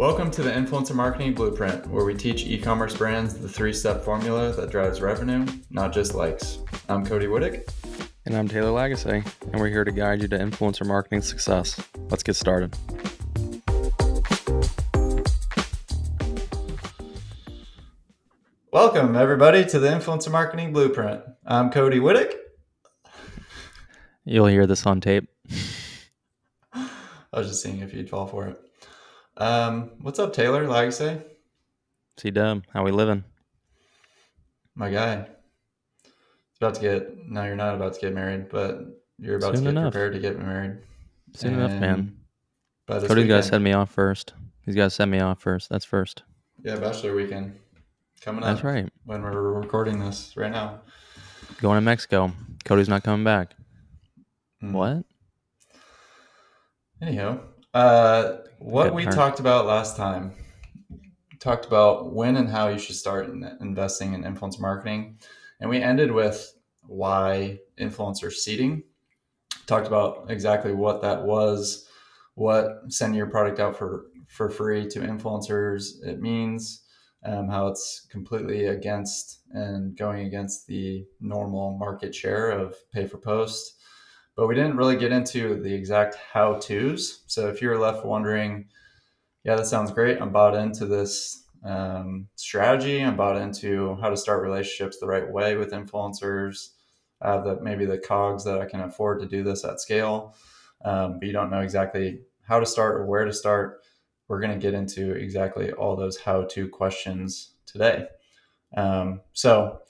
Welcome to the Influencer Marketing Blueprint, where we teach e-commerce brands the three-step formula that drives revenue, not just likes. I'm Cody Whittick. And I'm Taylor Lagasse, and we're here to guide you to influencer marketing success. Let's get started. Welcome, everybody, to the Influencer Marketing Blueprint. I'm Cody Whittick. You'll hear this on tape. I was just seeing if you'd fall for it. What's up, Taylor Lagasse? C-Dub, how we living? My guy. No, you're not about to get married, but you're about to get prepared to get married. Soon enough, man. Cody's got to send me off first. He's got to send me off first. That's first. Yeah, Bachelor weekend coming up. That's right. When we're recording this right now. Going to Mexico. Cody's not coming back. What? Anyhow, what we talked about last time, talked about when and how you should start investing in influencer marketing. And we ended with why influencer seeding. Talked about exactly what that was, what sending your product out for free to influencers it means, how it's completely against and going against the normal market share of pay for post. But we didn't really get into the exact how-tos. So if you're left wondering, yeah, that sounds great, I'm bought into this strategy, I'm bought into how to start relationships the right way with influencers, maybe the cogs that I can afford to do this at scale, but you don't know exactly how to start or where to start, we're going to get into exactly all those how-to questions today. So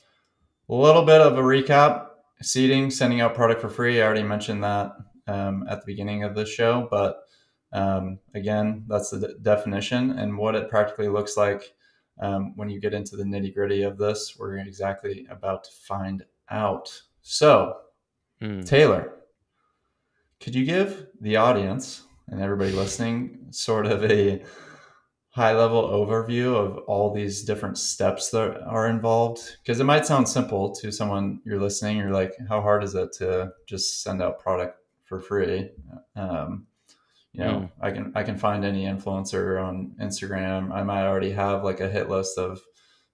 a little bit of a recap. Seeding, sending out product for free. I already mentioned that at the beginning of this show, but again, that's the definition and what it practically looks like when you get into the nitty gritty of this. We're exactly about to find out. So, Taylor, could you give the audience and everybody listening sort of a high-level overview of all these different steps that are involved? Because it might sound simple to someone you're listening. You're like, how hard is it to just send out product for free? I can find any influencer on Instagram. I might already have like a hit list of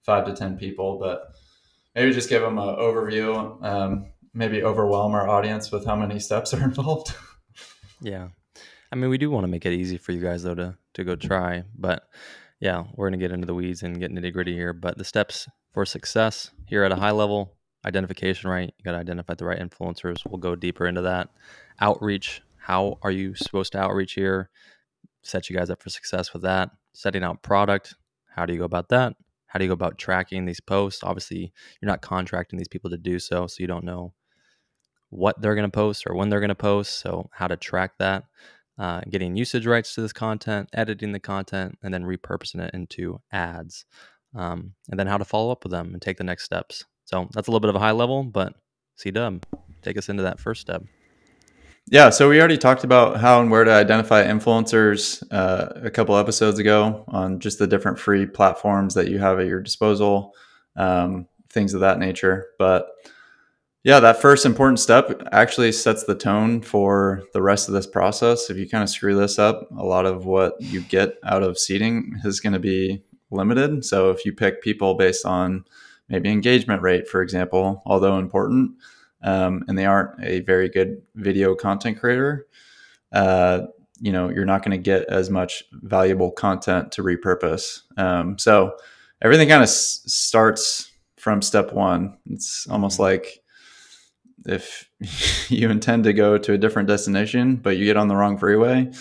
5 to 10 people, but maybe just give them an overview, maybe overwhelm our audience with how many steps are involved. Yeah. I mean, we do want to make it easy for you guys, though, to go try. But yeah, we're going to get into the weeds and get nitty gritty here. But the steps for success here at a high level: identification, right? You got to identify the right influencers. We'll go deeper into that. Outreach. How are you supposed to outreach here? Set you guys up for success with that. Setting out product. How do you go about that? How do you go about tracking these posts? Obviously, you're not contracting these people to do so you don't know what they're going to post or when they're going to post. So how to track that. Getting usage rights to this content, editing the content, and then repurposing it into ads. And then how to follow up with them and take the next steps. So that's a little bit of a high level, but C-Dub, take us into that first step. Yeah, so we already talked about how and where to identify influencers a couple episodes ago on just the different free platforms that you have at your disposal, things of that nature. But yeah, that first important step actually sets the tone for the rest of this process. If you kind of screw this up, a lot of what you get out of seeding is going to be limited. So if you pick people based on maybe engagement rate, for example, although important, and they aren't a very good video content creator, you're not going to get as much valuable content to repurpose. So everything kind of starts from step one. It's almost like if you intend to go to a different destination, but you get on the wrong freeway,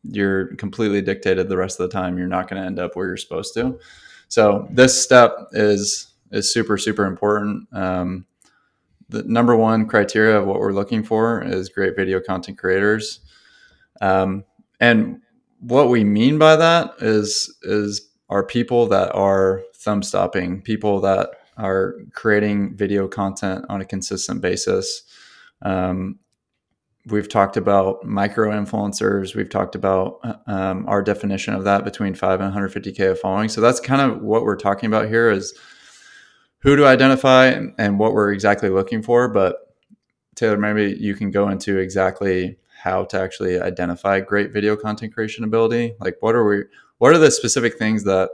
you're completely dictated the rest of the time. You're not going to end up where you're supposed to. So this step is super, super important. The number one criteria of what we're looking for is great video content creators. And what we mean by that is are people that are thumb stopping, people that are creating video content on a consistent basis. We've talked about micro influencers. We've talked about our definition of that between 5 and 150K of following. So that's kind of what we're talking about here is who to identify and what we're exactly looking for. But Taylor, maybe you can go into exactly how to actually identify great video content creation ability? Like, what are the specific things that,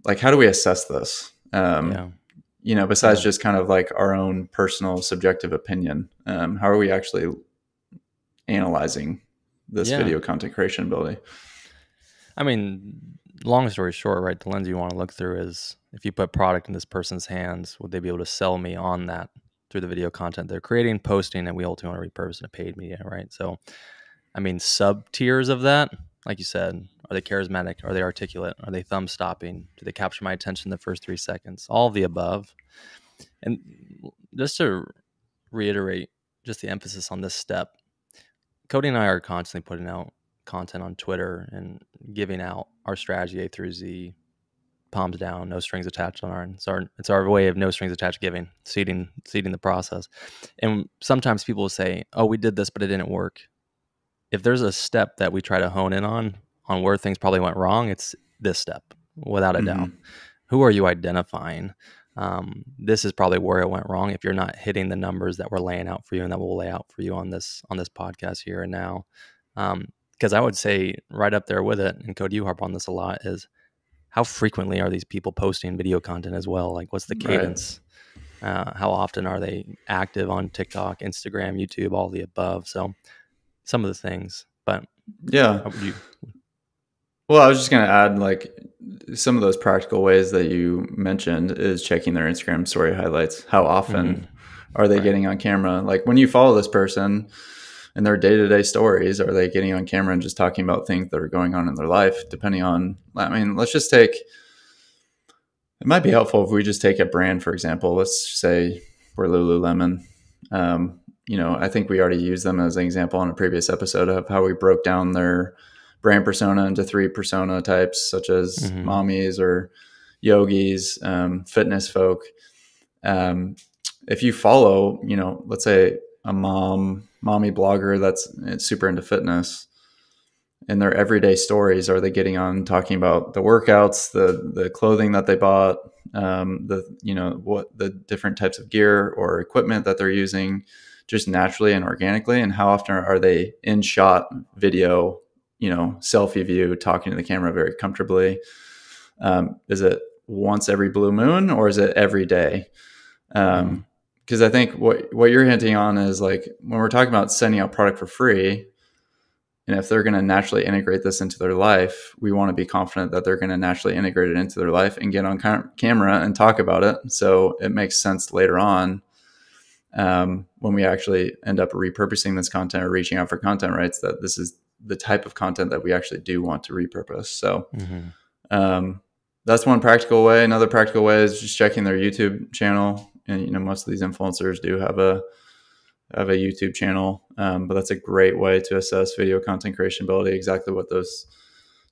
like, how do we assess this? Besides just kind of like our own personal subjective opinion, how are we actually analyzing this video content creation ability? I mean, long story short, right? The lens you want to look through is, if you put product in this person's hands, would they be able to sell me on that through the video content they're creating, posting, and we ultimately want to repurpose into paid media, right? So, I mean, sub tiers of that, like you said, are they charismatic? Are they articulate? Are they thumb stopping? Do they capture my attention in the first 3 seconds? All of the above. And just to reiterate, just the emphasis on this step, Cody and I are constantly putting out content on Twitter and giving out our strategy A through Z, palms down, no strings attached on our end. It's our way of no strings attached giving, seeding the process. And sometimes people will say, oh, we did this, but it didn't work. If there's a step that we try to hone in on where things probably went wrong, it's this step, without a doubt. Who are you identifying? This is probably where it went wrong if you're not hitting the numbers that we're laying out for you and that we'll lay out for you on this podcast here and now. Because I would say right up there with it, and Cody, you harp on this a lot, is how frequently are these people posting video content as well? Like, what's the cadence? Right. How often are they active on TikTok, Instagram, YouTube, all the above? So some of the things, but yeah. Well, I was just going to add, like, some of those practical ways that you mentioned is checking their Instagram story highlights. How often are they getting on camera? Like, when you follow this person in their day-to-day stories, are they getting on camera and just talking about things that are going on in their life? Depending on, I mean, let's just take, it might be helpful if we just take a brand, for example. Let's say we're Lululemon. I think we already used them as an example on a previous episode of how we broke down their brand persona into 3 persona types, such as mommies or yogis, fitness folk. If you follow, let's say a mommy blogger that's super into fitness, in their everyday stories, are they getting on talking about the workouts, the clothing that they bought, what the different types of gear or equipment that they're using, just naturally and organically? And how often are they in shot video, selfie view, talking to the camera very comfortably? Is it once every blue moon, or is it every day? Because I think what you're hinting on is, like, when we're talking about sending out product for free, and if they're going to naturally integrate this into their life, we want to be confident that they're going to naturally integrate it into their life and get on camera and talk about it. So it makes sense later on, when we actually end up repurposing this content or reaching out for content rights, that this is the type of content that we actually do want to repurpose. So that's one practical way. Another practical way is just checking their YouTube channel. And, most of these influencers do have a YouTube channel, but that's a great way to assess video content creation ability. Exactly what those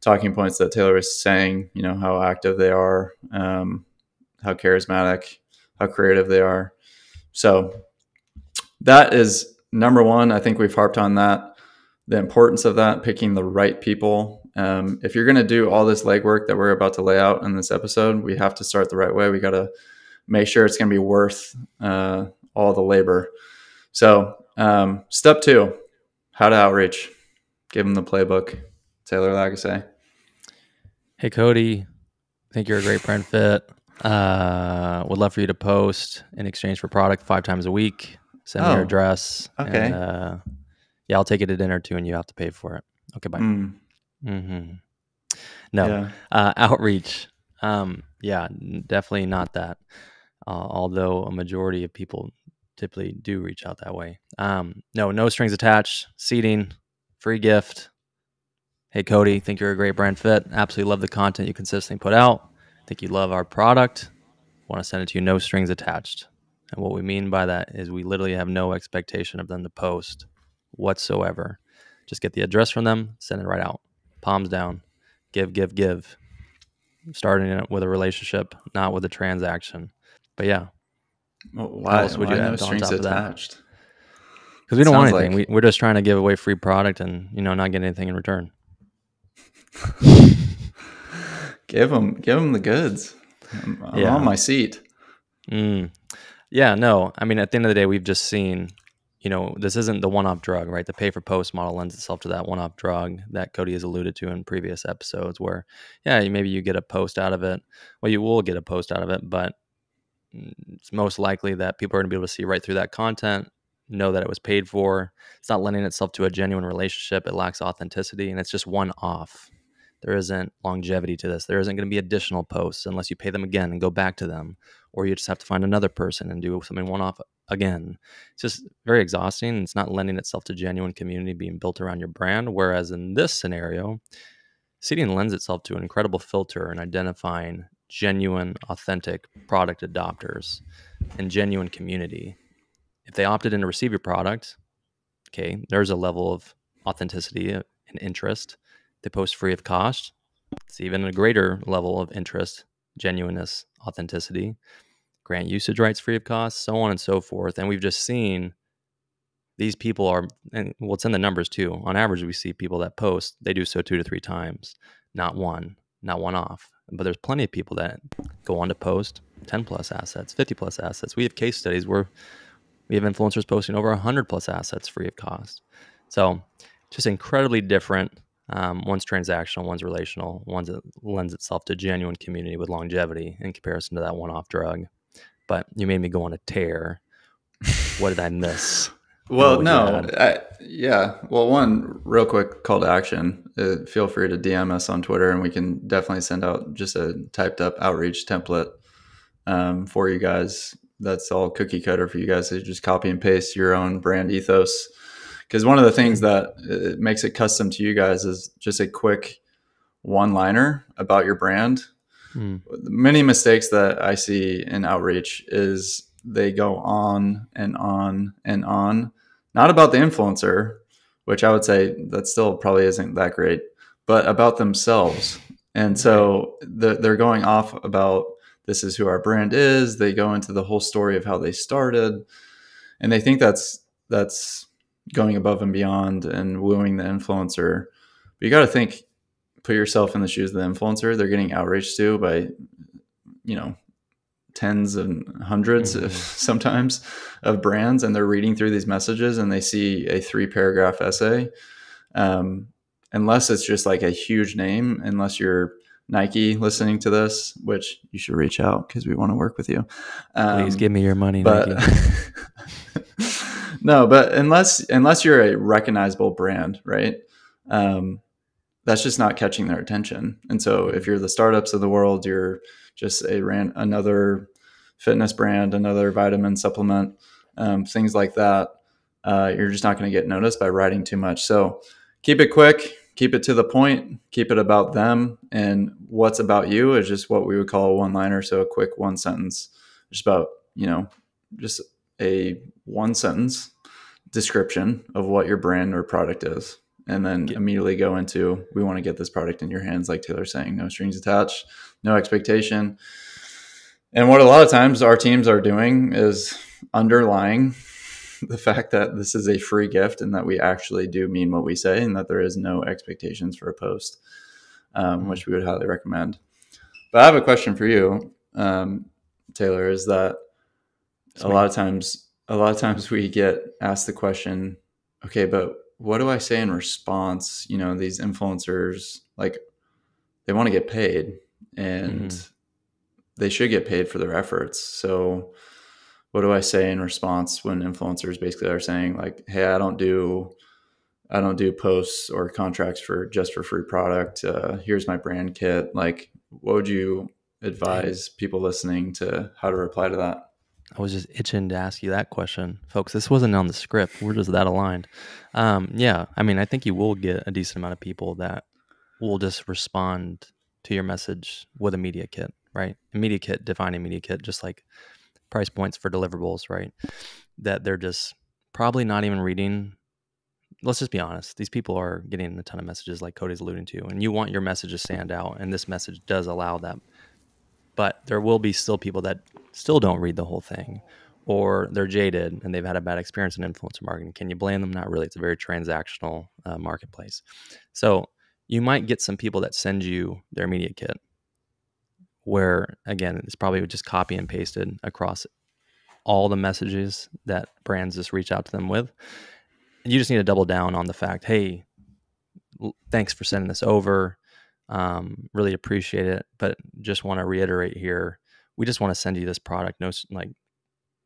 talking points that Taylor was saying, how active they are, how charismatic, how creative they are. So that is number one. I think we've harped on that, the importance of that, picking the right people. If you're going to do all this legwork that we're about to lay out in this episode, we have to start the right way. We got to make sure it's going to be worth all the labor. So step 2, how to outreach. Give them the playbook. Taylor Lagasse. Hey, Cody, I think you're a great brand fit. Would love for you to post in exchange for product 5 times a week. Send me your address. Okay. And, I'll take you to dinner too, and you have to pay for it. Okay, bye. No. Outreach. Definitely not that. Although a majority of people typically do reach out that way. No strings attached, seating, free gift. Hey, Cody, think you're a great brand fit. Absolutely love the content you consistently put out. Think you love our product. Want to send it to you, no strings attached. And what we mean by that is we literally have no expectation of them to post whatsoever. Just get the address from them, send it right out. Palms down. Give. Starting it with a relationship, not with a transaction. But yeah. Well, why else would you add no strings attached? Because we don't want anything. We're just trying to give away free product and not get anything in return. Give them the goods. I'm on my seat. Yeah, no. I mean, at the end of the day, we've just seen this isn't the one-off drug, right? The pay for post model lends itself to that one-off drug that Cody has alluded to in previous episodes where, yeah, maybe you get a post out of it. Well, you will get a post out of it, but it's most likely that people are going to be able to see right through that content, know that it was paid for. It's not lending itself to a genuine relationship. It lacks authenticity, and it's just one off. There isn't longevity to this. There isn't going to be additional posts unless you pay them again and go back to them, or you just have to find another person and do something one off again. It's just very exhausting. It's not lending itself to genuine community being built around your brand. Whereas in this scenario, seeding lends itself to an incredible filter in identifying genuine, authentic product adopters and genuine community. If they opted in to receive your product, okay, there's a level of authenticity and interest. They post free of cost. It's even a greater level of interest, genuineness, authenticity. Grant usage rights free of cost, so on and so forth. And we've just seen these people are, and well, it's in the numbers too. On average, we see people that post, they do so 2 to 3 times, not one off. But there's plenty of people that go on to post 10 plus assets, 50 plus assets. We have case studies where we have influencers posting over 100 plus assets free of cost. So just incredibly different. One's transactional, one's relational, one's that lends itself to genuine community with longevity in comparison to that one-off drug. But you made me go on a tear. What did I miss? Well, no, yeah. Well, one real quick call to action. Feel free to DM us on Twitter, and we can definitely send out just a typed up outreach template for you guys. That's all cookie cutter for you guys to just copy and paste your own brand ethos. Because one of the things that it makes it custom to you guys is just a quick one-liner about your brand. Many mistakes that I see in outreach is they go on and on and on, not about the influencer, which I would say that still probably isn't that great, but about themselves. And so they're going off about this is who our brand is. They go into the whole story of how they started, and they think that's going above and beyond and wooing the influencer. But you got to think, put yourself in the shoes of the influencer. They're getting outraged too by, tens and hundreds sometimes of brands, and they're reading through these messages and they see a 3-paragraph essay. Unless it's just like a huge name, unless you're Nike listening to this, which you should reach out because we want to work with you. Please give me your money, but Nike. No, but unless you're a recognizable brand, right? That's just not catching their attention. And so if you're the startups of the world, you're just another fitness brand, another vitamin supplement, things like that. You're just not going to get noticed by writing too much. So keep it quick, keep it to the point, keep it about them. And what's about you is just what we would call a one-liner. So a quick one sentence, just about, just a one sentence description of what your brand or product is. And then immediately go into, we want to get this product in your hands, like Taylor's saying, no strings attached, no expectation. And what a lot of times our teams are doing is underlying the fact that this is a free gift and that we actually do mean what we say and that there is no expectations for a post, which we would highly recommend. But I have a question for you, Taylor, is that a lot of times we get asked the question, okay, but what do I say in response? These influencers, like, they want to get paid and they should get paid for their efforts. So what do I say in response when influencers basically are saying like, hey, I don't do posts or contracts for free product. Here's my brand kit. Like, what would you advise people listening to how to reply to that? I was just itching to ask you that question, folks. This wasn't on the script. We're just that aligned. Yeah, I mean, I think you will get a decent amount of people that will just respond to your message with a media kit, right? A media kit, defining media kit, just like price points for deliverables, right? That they're just probably not even reading. Let's just be honest. These people are getting a ton of messages like Cody's alluding to, and you want your message to stand out, and this message does allow that. But there will be still people that still don't read the whole thing, or they're jaded and they've had a bad experience in influencer marketing. Can you blame them? Not really. It's a very transactional marketplace. So you might get some people that send you their media kit where, again, it's probably just copy and pasted across all the messages that brands just reach out to them with. And you just need to double down on the fact, hey, thanks for sending this over. Really appreciate it. But just want to reiterate here, we just want to send you this product. No, like,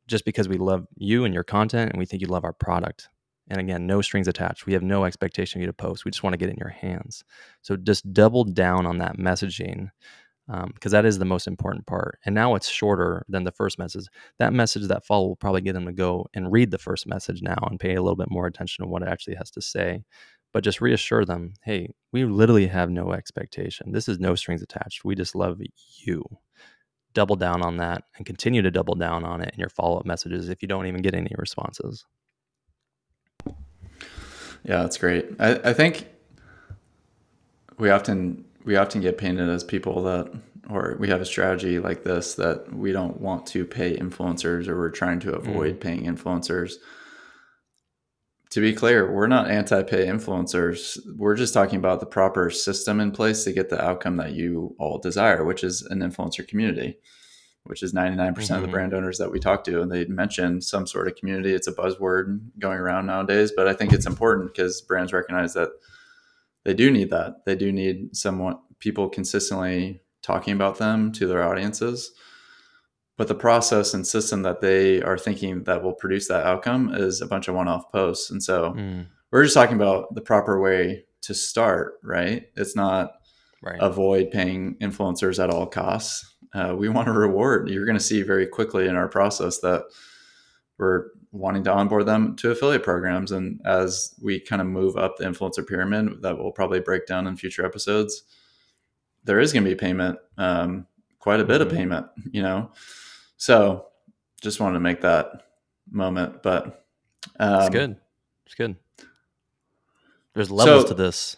just because we love you and your content and we think you love our product. And again, no strings attached. We have no expectation of you to post. We just want to get it in your hands. So just double down on that messaging, because that is the most important part. And now it's shorter than the first message. That message that follow will probably get them to go and read the first message now and pay a little bit more attention to what it actually has to say. But just reassure them, hey, we literally have no expectation. This is no strings attached. We just love you. Double down on that and continue to double down on it in your follow-up messages if you don't even get any responses. Yeah, that's great. I think we often get painted as people that, or we have a strategy like this, that we don't want to pay influencers, or we're trying to avoid paying influencers. To be clear, we're not anti-pay influencers. We're just talking about the proper system in place to get the outcome that you all desire, which is an influencer community, which is 99% of the brand owners that we talk to. And they mention some sort of community. It's a buzzword going around nowadays, but I think it's important because brands recognize that they do need that. They do need people consistently talking about them to their audiences. But the process and system that they are thinking that will produce that outcome is a bunch of one-off posts. And so we're just talking about the proper way to start, right? It's not avoid paying influencers at all costs. We want to reward. You're going to see very quickly in our process that we're wanting to onboard them to affiliate programs. And as we kind of move up the influencer pyramid, that will probably break down in future episodes, there is going to be payment, quite a bit of payment, So just wanted to make that moment, but it's good. It's good. There's levels to this.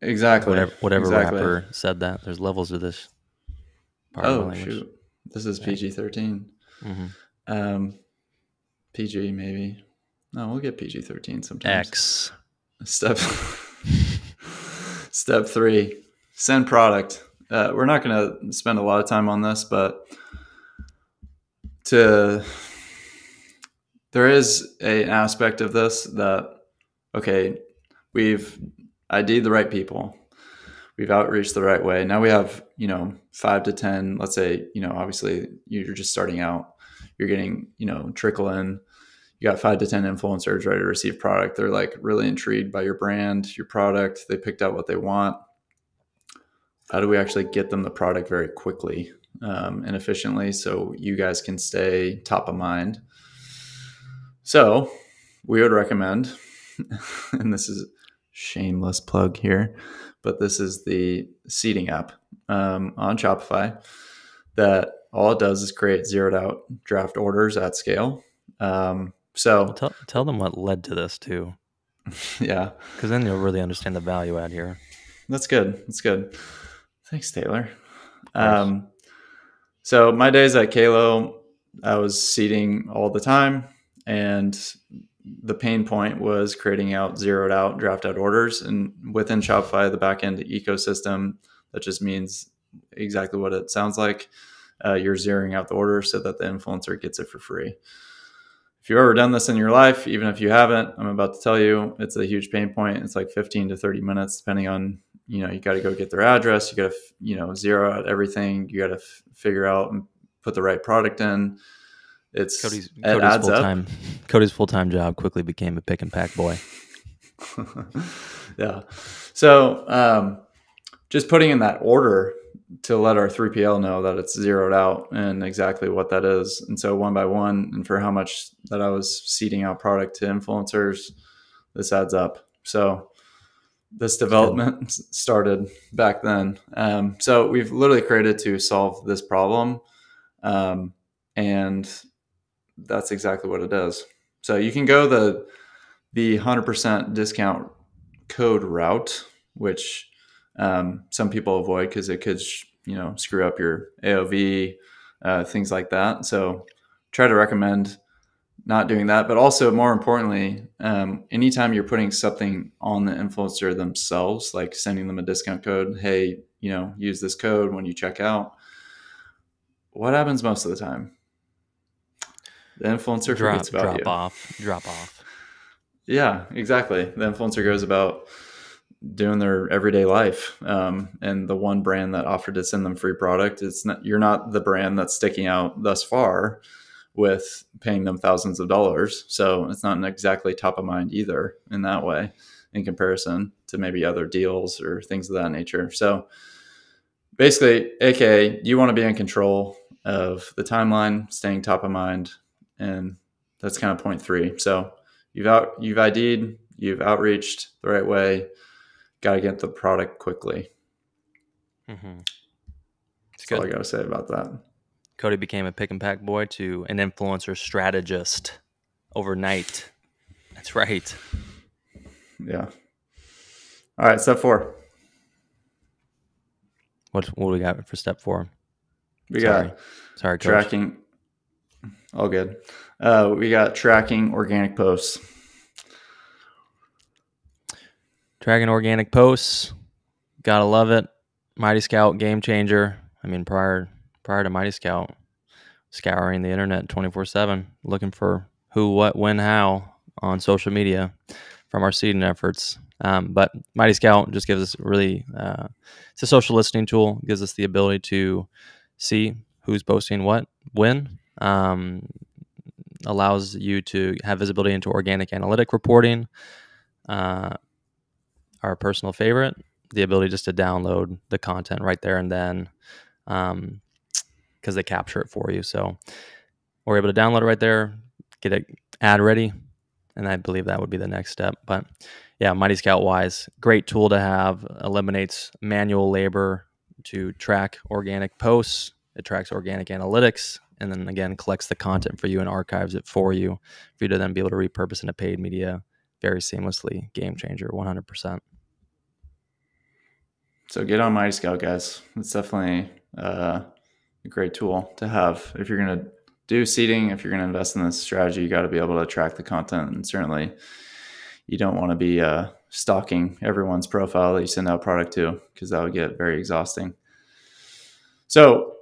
Exactly. Whatever rapper said that. There's levels to this. Oh, shoot. This is PG-13. PG maybe. No, we'll get PG-13 sometimes. X. Step 3, send product. We're not going to spend a lot of time on this, but there is an aspect of this that, okay, we've ID'd the right people. We've outreached the right way. Now we have, 5 to 10, let's say, obviously you're just starting out, you're getting, trickle in, you got 5 to 10 influencers ready to receive product. They're like really intrigued by your brand, your product. They picked out what they want. How do we actually get them the product very quickly and efficiently so you guys can stay top of mind? So we would recommend, and this is shameless plug here, but this is the seeding app on Shopify that all it does is create zeroed out draft orders at scale. So tell them what led to this too. Yeah. Because then you'll really understand the value add here. That's good. That's good. Thanks, Taylor. So my days at Kalo, I was seeding all the time, and the pain point was creating out zeroed out draft out orders. And within Shopify, the backend ecosystem, that just means exactly what it sounds like. You're zeroing out the order so that the influencer gets it for free. If you've ever done this in your life, even if you haven't, I'm about to tell you, it's a huge pain point. It's like 15 to 30 minutes, depending on, you got to go get their address. You got to, zero out everything. You got to figure out and put the right product in. Cody's full-time. Cody's full-time job quickly became a pick and pack boy. Yeah. So just putting in that order to let our 3PL know that it's zeroed out and exactly what that is. And so one by one, and for how much that I was seeding out product to influencers, this adds up. So this development started back then. So we've literally created to solve this problem. And that's exactly what it does. So you can go the 100% discount code route, which some people avoid because it could, screw up your AOV, things like that. So try to recommend not doing that. But also, more importantly, anytime you're putting something on the influencer themselves, like sending them a discount code, hey, use this code when you check out. What happens most of the time? The influencer forgets about you. Drop off. Yeah, exactly. The influencer goes about doing their everyday life. And the one brand that offered to send them free product, you're not the brand that's sticking out thus far with paying them thousands of dollars. So it's not exactly top of mind either in that way in comparison to maybe other deals or things of that nature. So basically, AKA, you want to be in control of the timeline, staying top of mind. And that's kind of point 3. So you've ID'd, you've outreached the right way, got to get the product quickly. Mm-hmm. That's all I got to say about that. Cody became a pick and pack boy to an influencer strategist overnight. That's right. Yeah. All right, step 4. What do we got for step 4? Sorry, Coach. Tracking. All good. We got tracking organic posts. Tracking organic posts. Gotta love it. Mighty Scout, game changer. I mean, prior to Mighty Scout, scouring the internet 24/7, looking for who, what, when, how on social media from our seeding efforts. But Mighty Scout just gives us really, it's a social listening tool. It gives us the ability to see who's posting what, when. Allows you to have visibility into organic analytic reporting. Our personal favorite, the ability just to download the content right there and then, because they capture it for you. So we're able to download it right there, get it ad ready, and I believe that would be the next step. But yeah, Mighty Scout wise, great tool to have. Eliminates manual labor to track organic posts. It tracks organic analytics, and then again collects the content for you and archives it for you to then be able to repurpose into paid media very seamlessly. Game changer, 100%. So get on Mighty Scout, guys. It's definitely a great tool to have. If you're going to do seeding, if you're going to invest in this strategy, you got to be able to track the content. And certainly you don't want to be stalking everyone's profile that you send out product to, because that would get very exhausting. So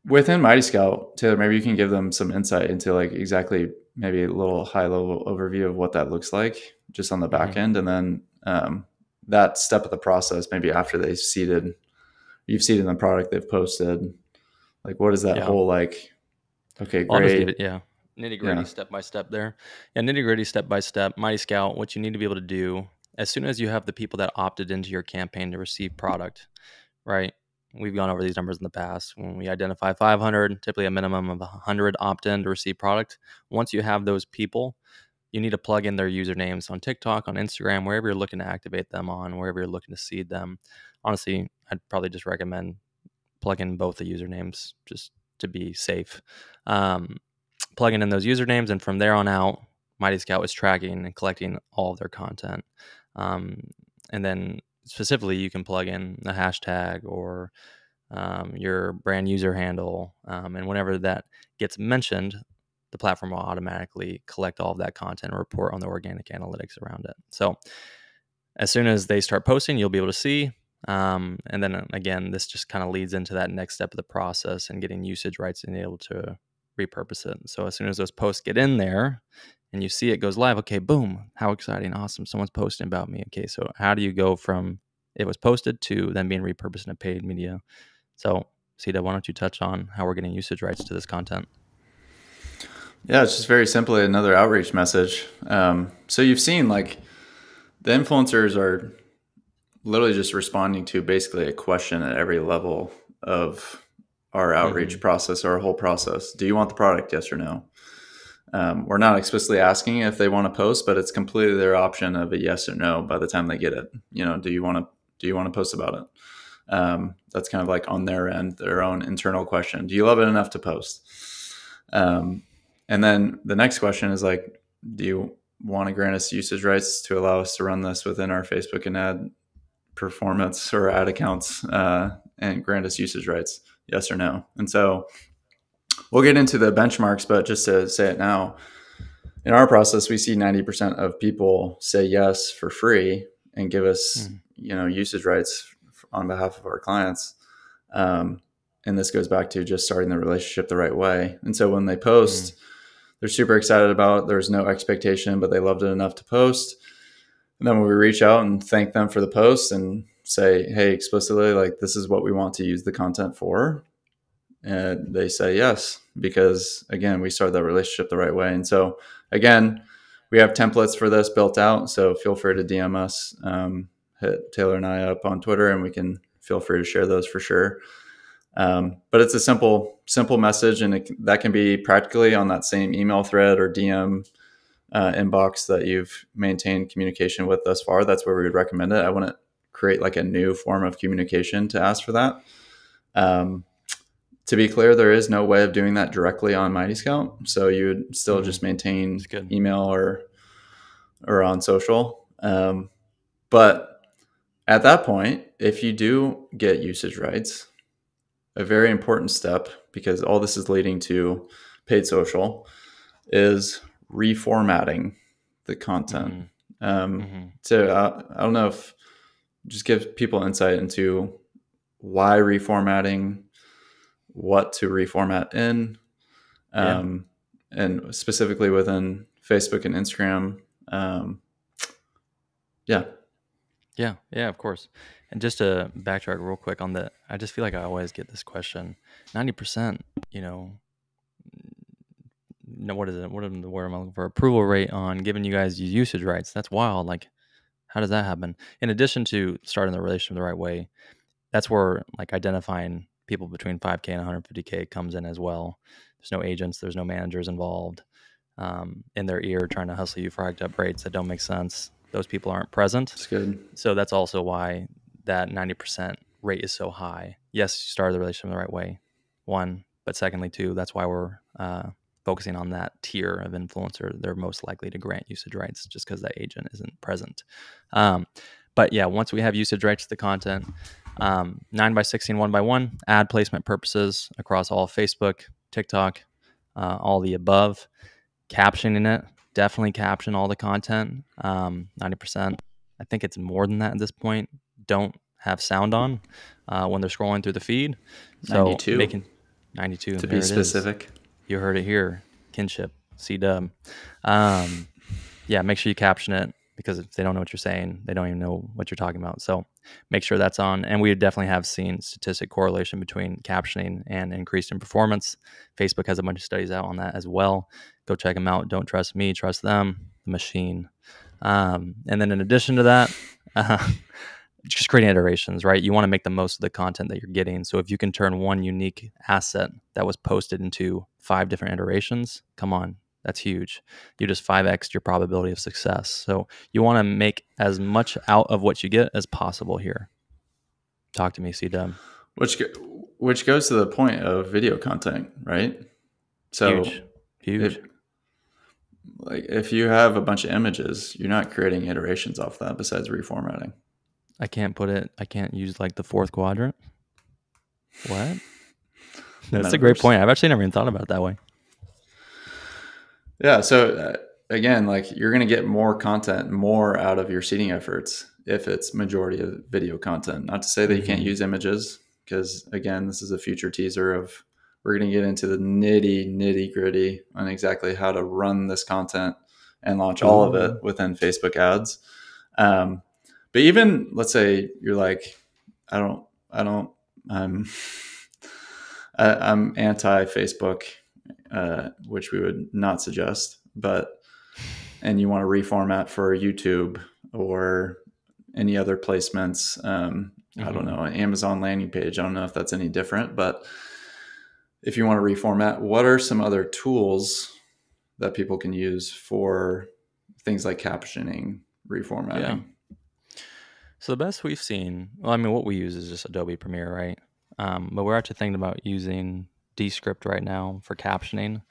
within Mighty Scout, Taylor, maybe you can give them some insight into like exactly maybe a little high level overview of what that looks like just on the back end. And then that step of the process, maybe after you've seeded the product, they've posted, like, what is that whole, like, okay, great. I'll just give it, nitty gritty step by step there. Yeah, nitty gritty step by step. Mighty Scout, what you need to be able to do as soon as you have the people that opted into your campaign to receive product, right? We've gone over these numbers in the past. When we identify 500, typically a minimum of 100 opt in to receive product. Once you have those people, you need to plug in their usernames on TikTok, on Instagram, wherever you're looking to activate them on, wherever you're looking to seed them. Honestly, I'd probably just recommend plug in both the usernames just to be safe. Plugging in those usernames, and from there on out, Mighty Scout is tracking and collecting all of their content. And then specifically, you can plug in a hashtag or your brand user handle. And whenever that gets mentioned, the platform will automatically collect all of that content and report on the organic analytics around it. So as soon as they start posting, you'll be able to see. And then again, this just kind of leads into that next step of the process and getting usage rights and able to repurpose it. So as soon as those posts get in there and you see it goes live, okay, boom, how exciting, awesome, someone's posting about me. Okay, so how do you go from it was posted to then being repurposed into paid media? So Sita, why don't you touch on how we're getting usage rights to this content? Yeah, it's just very simply another outreach message. So you've seen, like, the influencers are literally just responding to basically a question at every level of our outreach process, our whole process. Do you want the product? Yes or no? We're not explicitly asking if they want to post, but it's completely their option of a yes or no by the time they get it. Do you want to post about it? That's kind of like on their end, their own internal question. Do you love it enough to post? And then the next question is like, do you want to grant us usage rights to allow us to run this within our Facebook and ad performance or ad accounts, and grant us usage rights? Yes or no? And so we'll get into the benchmarks, but just to say it now, in our process, we see 90% of people say yes for free and give us, usage rights on behalf of our clients. And this goes back to just starting the relationship the right way. And so when they post, they're super excited about it. There's no expectation, but they loved it enough to post. And then when we reach out and thank them for the post and say, hey, explicitly, like, this is what we want to use the content for, and they say yes, because again, we started that relationship the right way. And so again, we have templates for this built out. So feel free to DM us, hit Taylor and I up on Twitter, and we can feel free to share those for sure. But it's a simple message, and that can be practically on that same email thread or DM inbox that you've maintained communication with thus far. That's where we would recommend it. I wouldn't create like a new form of communication to ask for that. To be clear, there is no way of doing that directly on Mighty Scout. So you would still just maintain email or on social. But at that point, if you do get usage rights, a very important step, because all this is leading to paid social, is reformatting the content. So I don't know if just give people insight into why reformatting, what to reformat in, and specifically within Facebook and Instagram. Yeah, of course. And just to backtrack real quick on that, I just feel like I always get this question. 90%, what is it? What is the word I'm looking for? Approval rate on giving you guys usage rights. That's wild. Like, how does that happen? In addition to starting the relationship the right way, that's where like identifying people between 5K and 150K comes in as well. There's no agents, there's no managers involved in their ear trying to hustle you for hiked up rates that don't make sense. Those people aren't present. That's good. So that's also why that 90% rate is so high. Yes, you started the relationship the right way, one, but secondly, two, that's why we're focusing on that tier of influencer. They're most likely to grant usage rights just because that agent isn't present. But yeah, once we have usage rights to the content, 9x16, 1x1, ad placement purposes across all Facebook, TikTok, all the above. Captioning it, definitely caption all the content. 90%. I think it's more than that at this point. Don't have sound on when they're scrolling through the feed. So 92. Making 92 to be specific. You heard it here. Kinship, C-dub. Yeah, make sure you caption it, because if they don't know what you're saying, they don't even know what you're talking about. So make sure that's on. And we definitely have seen statistic correlation between captioning and increase in performance. Facebook has a bunch of studies out on that as well. Go check them out. Don't trust me, trust them, the machine. And then in addition to that, just creating iterations, right? You want to make the most of the content that you're getting. So if you can turn one unique asset that was posted into 5 different iterations, come on, that's huge. You just 5x your probability of success. So you want to make as much out of what you get as possible here. Talk to me, C-Dub. Which goes to the point of video content, right? So huge. If you have a bunch of images, you're not creating iterations off that besides reformatting. I can't use like the 4th quadrant. What? That's a great point. I've actually never even thought about it that way. Yeah. So again, like, you're going to get more content, more out of your seeding efforts if it's majority of video content. Not to say that you can't use images, because again, this is a future teaser of, we're going to get into the nitty gritty on exactly how to run this content and launch all of it within Facebook ads. But even, let's say you're like, I'm anti-Facebook, which we would not suggest, and you want to reformat for YouTube or any other placements. I don't know, an Amazon landing page. I don't know if that's any different, but if you want to reformat, what are some other tools that people can use for things like captioning, reformatting? Yeah. So the best we've seen, what we use is just Adobe Premiere, right? But we're actually thinking about using Descript right now for captioning.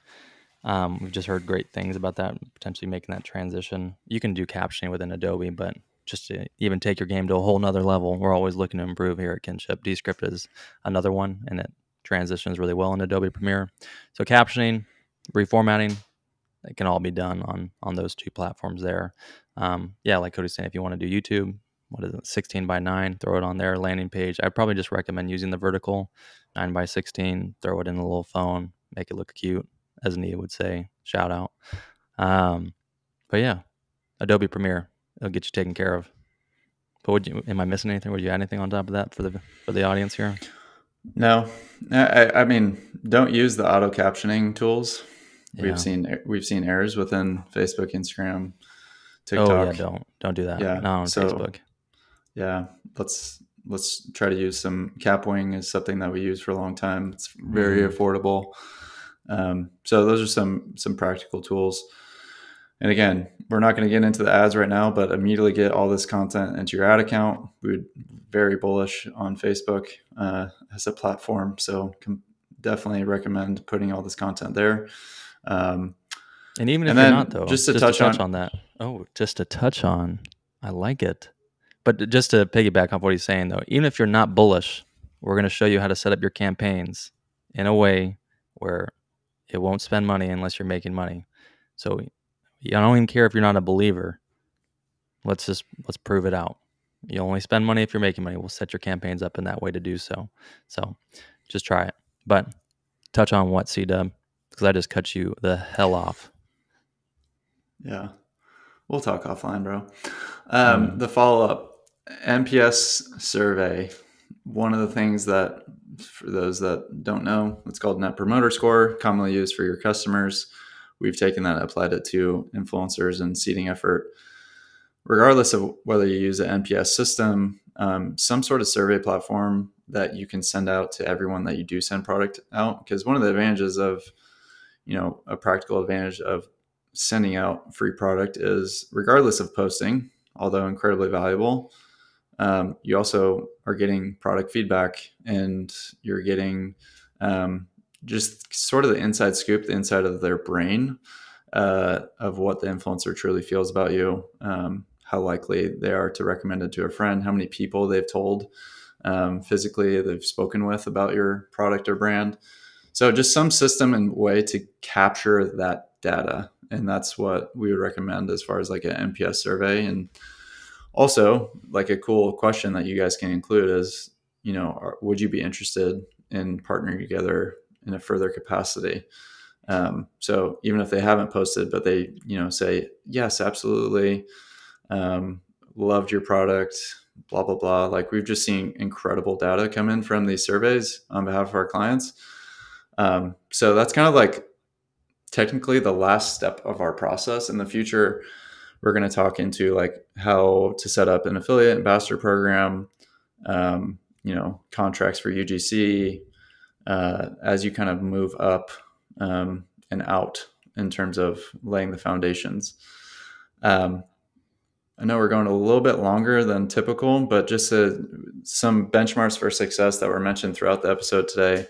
We've just heard great things about that, potentially making that transition. You can do captioning within Adobe, but just to even take your game to a whole nother level, we're always looking to improve here at Kinship. Descript is another one, and it transitions really well in Adobe Premiere. So captioning, reformatting, it can all be done on those 2 platforms there. Like Cody's saying, if you want to do YouTube, 16:9, throw it on their landing page. I'd probably just recommend using the vertical 9:16, throw it in a little phone, make it look cute, as Nia would say. shout out. But yeah, Adobe Premiere, it'll get you taken care of. But am I missing anything? Would you add anything on top of that for the audience here? No, I mean, don't use the auto captioning tools. Yeah. We've seen errors within Facebook, Instagram, TikTok. Oh yeah, don't do that. Yeah, not on Facebook. Yeah, let's try to use some Capwing is something that we use for a long time. It's very affordable. So those are some practical tools. And again, we're not going to get into the ads right now, but immediately get all this content into your ad account. We're very bullish on Facebook as a platform. So definitely recommend putting all this content there. And even if you're not, though, just to touch on that. Oh, just to touch on, I like it. But just to piggyback off what he's saying, though, even if you're not bullish, we're going to show you how to set up your campaigns in a way where it won't spend money unless you're making money. So I don't even care if you're not a believer. Let's prove it out. You only spend money if you're making money. We'll set your campaigns up in that way to do so. So just try it. But touch on what, C-Dub? Because I just cut you the hell off. Yeah. We'll talk offline, bro. The follow-up NPS survey. One of the things that, for those that don't know, it's called Net Promoter Score, commonly used for your customers. We've taken that and applied it to influencers and seeding effort. Regardless of whether you use an NPS system, some sort of survey platform that you can send out to everyone that you do send product out. Because one of the advantages of, a practical advantage of sending out free product is, regardless of posting, although incredibly valuable, you also are getting product feedback, and you're getting just sort of the inside scoop, the inside of their brain of what the influencer truly feels about you, how likely they are to recommend it to a friend, how many people they've told physically they've spoken with about your product or brand. So just some system and way to capture that data. And that's what we would recommend as far as like an NPS survey. And also, like, a cool question that you guys can include is, would you be interested in partnering together in a further capacity? So even if they haven't posted, but they, say, yes, absolutely. Loved your product, blah, blah, blah. Like, we've just seen incredible data come in from these surveys on behalf of our clients. So that's kind of like technically the last step of our process. In the future, we're going to talk into like how to set up an affiliate ambassador program, contracts for UGC, as you kind of move up and out in terms of laying the foundations. I know we're going a little bit longer than typical, but just some benchmarks for success that were mentioned throughout the episode today.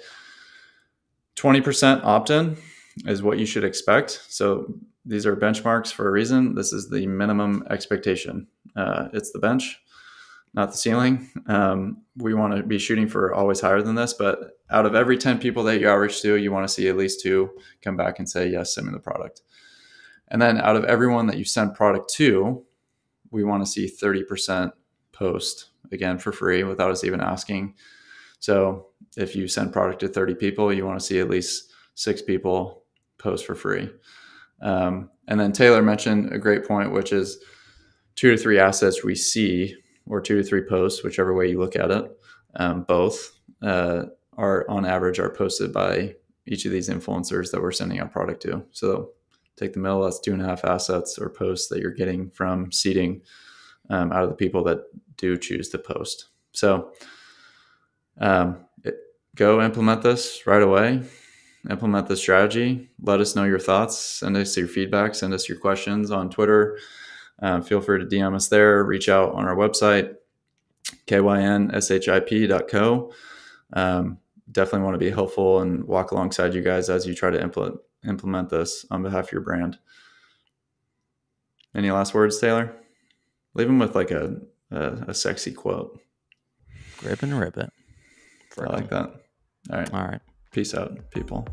20% opt-in is what you should expect. So these are benchmarks for a reason. This is the minimum expectation. It's the bench, not the ceiling. We want to be shooting for always higher than this, but out of every 10 people that you outreach to, you want to see at least 2 come back and say, yes, send me the product. And then out of everyone that you send product to, we want to see 30% post, again, for free without us even asking. So if you send product to 30 people, you want to see at least 6 people post for free. And then Taylor mentioned a great point, which is 2 to 3 assets we see, or 2 to 3 posts, whichever way you look at it. Both are on average are posted by each of these influencers that we're sending out product to. So take the middle, that's 2.5 assets or posts that you're getting from seeding out of the people that do choose to post. So go implement this right away. Implement the strategy. Let us know your thoughts. Send us your feedback. Send us your questions on Twitter. Feel free to DM us there. Reach out on our website, kynship.co. Definitely want to be helpful and walk alongside you guys as you try to implement this on behalf of your brand. Any last words, Taylor? Leave them with like a sexy quote. Grip and rip it. I like that. All right. Peace out, people.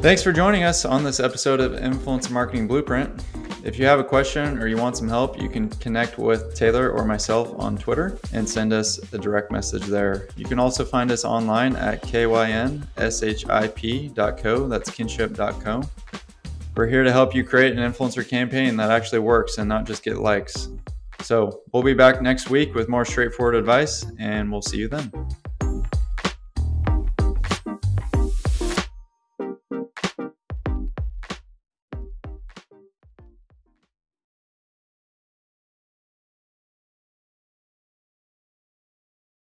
Thanks for joining us on this episode of Influencer Marketing Blueprint. If you have a question or you want some help, you can connect with Taylor or myself on Twitter and send us a direct message there. You can also find us online at kynship.co, that's kinship.co. We're here to help you create an influencer campaign that actually works and not just get likes. So we'll be back next week with more straightforward advice, and we'll see you then.